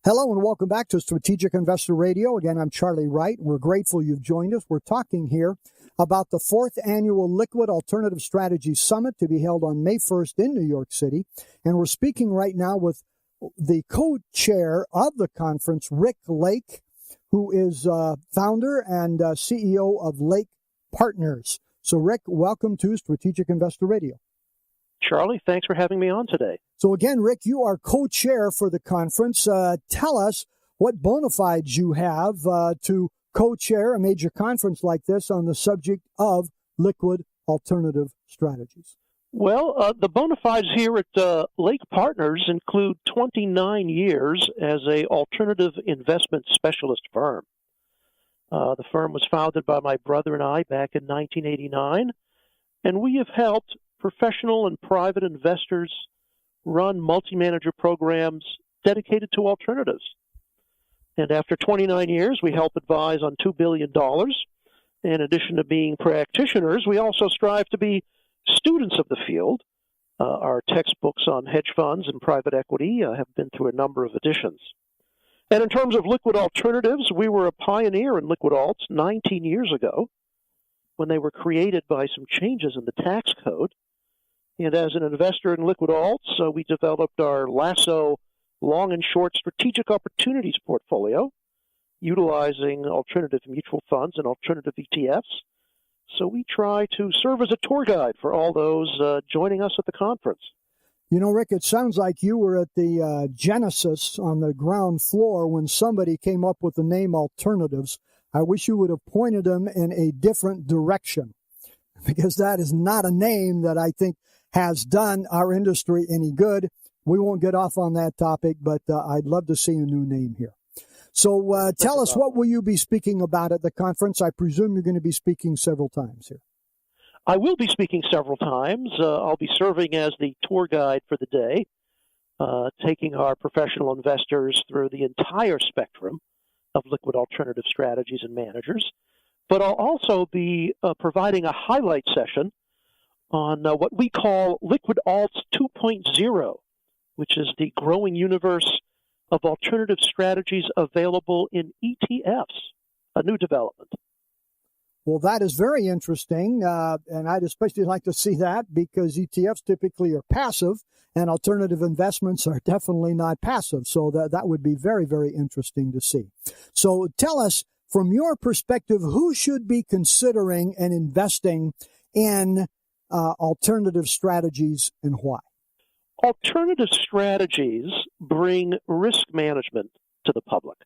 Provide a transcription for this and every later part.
Hello and welcome back to Strategic Investor Radio. Again, I'm Charlie Wright. We're grateful you've joined us. We're talking here about the fourth annual Liquid Alternative Strategies Summit to be held on May 1st in New York City. And we're speaking right now with the co-chair of the conference, Rick Lake, who is founder and CEO of Lake Partners. So, Rick, welcome to Strategic Investor Radio. Charlie, thanks for having me on today. So again, Rick, you are co-chair for the conference. Tell us what bona fides you have to co-chair a major conference like this on the subject of liquid alternative strategies. Well, the bona fides here at Lake Partners include 29 years as a alternative investment specialist firm. The firm was founded by my brother and I back in 1989, and we have helped professional and private investors run multi-manager programs dedicated to alternatives. And after 29 years, we help advise on $2 billion. In addition to being practitioners, we also strive to be students of the field. Our textbooks on hedge funds and private equity have been through a number of editions. And in terms of liquid alternatives, we were a pioneer in liquid alts 19 years ago when they were created by some changes in the tax code. And as an investor in liquid alts, we developed our Lasso long and short strategic opportunities portfolio, utilizing alternative mutual funds and alternative ETFs. So we try to serve as a tour guide for all those joining us at the conference. You know, Rick, it sounds like you were at the genesis on the ground floor when somebody came up with the name alternatives. I wish you would have pointed them in a different direction, because that is not a name that I think has done our industry any good. We won't get off on that topic, but I'd love to see a new name here. So tell us, what will you be speaking about at the conference? I presume you're going to be speaking several times here. I will be speaking several times. I'll be serving as the tour guide for the day, taking our professional investors through the entire spectrum of liquid alternative strategies and managers. But I'll also be providing a highlight session on what we call Liquid Alts 2.0, which is the growing universe of alternative strategies available in ETFs, a new development. Well, that is very interesting, and I'd especially like to see that because ETFs typically are passive, and alternative investments are definitely not passive. So that would be very, very interesting to see. So tell us, from your perspective, who should be considering and investing in alternative strategies and why? Alternative strategies bring risk management to the public.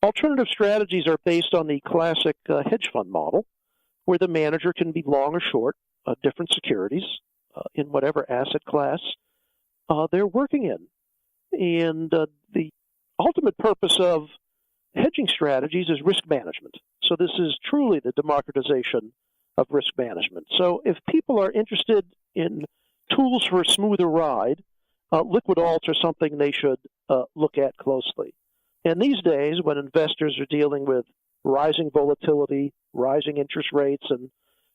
Alternative strategies are based on the classic hedge fund model, where the manager can be long or short different securities in whatever asset class they're working in. And the ultimate purpose of hedging strategies is risk management. So this is truly the democratization of risk management. So if people are interested in tools for a smoother ride, liquid alts are something they should look at closely. And these days, when investors are dealing with rising volatility, rising interest rates, and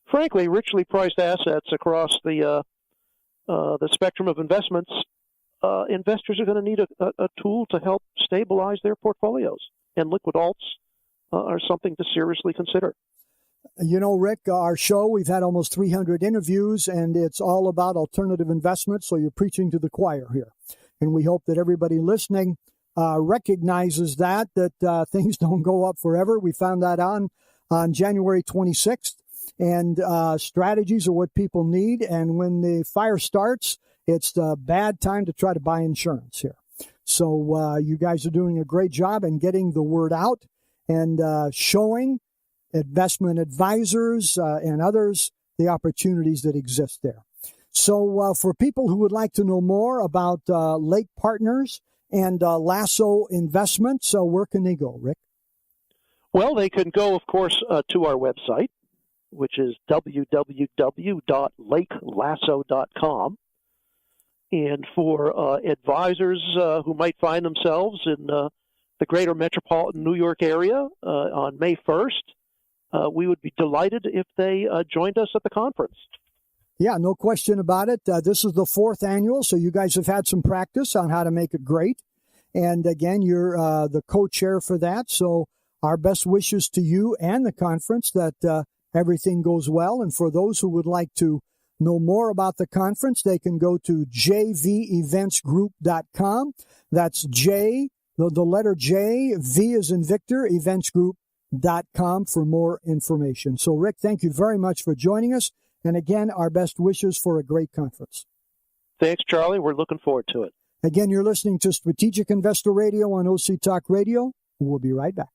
frankly, richly priced assets across the spectrum of investments, investors are going to need a tool to help stabilize their portfolios. And liquid alts are something to seriously consider. You know, Rick, our show, we've had almost 300 interviews, and it's all about alternative investments, so you're preaching to the choir here. And we hope that everybody listening recognizes that things don't go up forever. We found that on January 26th, and strategies are what people need, and when the fire starts, it's the bad time to try to buy insurance here. So you guys are doing a great job in getting the word out and showing investment advisors and others the opportunities that exist there. So for people who would like to know more about Lake Partners and Lasso Investments, where can they go, Rick? Well, they can go, of course, to our website, which is www.lakelasso.com. And for advisors who might find themselves in the greater metropolitan New York area on May 1st, we would be delighted if they joined us at the conference. Yeah, no question about it. This is the fourth annual, so you guys have had some practice on how to make it great. And again, you're the co-chair for that. So our best wishes to you and the conference that everything goes well. And for those who would like to know more about the conference, they can go to jveventsgroup.com. That's J, the letter J, V as in Victor, eventsgroup.com for more information. So, Rick, thank you very much for joining us. And again, our best wishes for a great conference. Thanks, Charlie. We're looking forward to it. Again, you're listening to Strategic Investor Radio on OC Talk Radio. We'll be right back.